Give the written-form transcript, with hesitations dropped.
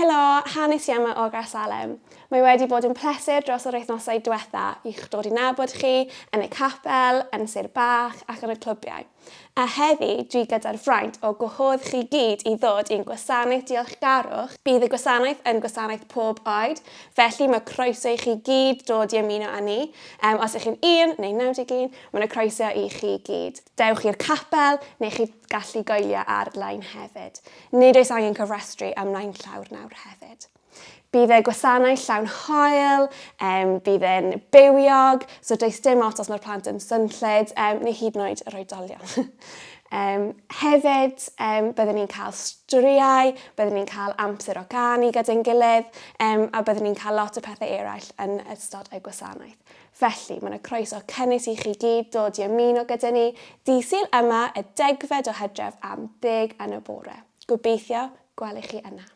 Helo, hanes i yma o Gaersalem. Mae wedi bod yn pleser dros yr wythnosau diwetha i'ch dod i nabod chi yn y capel, yn Sir Bach ac yn y clwbiau. A heddi, dwi gyda'r fraint o gwahodd chi gyd i ddod i'n gwasanaeth Diolchgarwch. Bydd y gwasanaeth yn gwasanaeth pob oed, felly mae croeso i chi gyd dod i ymuno â ni. Os ych chi'n 1 neu 91, mae yna croeso i chi gyd. Dewch i'r capel, neu chi gallu goelio ar lein hefyd. Nid oes angen cyfrestru am lein llawr nawr hefyd. Bydd y gwasanaeth llawn hoel, bydd e'n bywiog, so does dim ots os mae'r plant yn synllyd, neu hyd yn oed yr oedolion. Hefyd, byddwn ni'n cael strïau, byddwn ni'n cael amser o ganu gyda'n gilydd, a byddwn ni'n cael lot o pethau eraill yn ystod y gwasanaeth. Felly, mae yna croeso cynnes i chi gyd dod i ymuno gyda ni. Ddydd Sul yma y 10fed o Hydref am 10 yn y bore. Gobeithio gwelwch chi yna.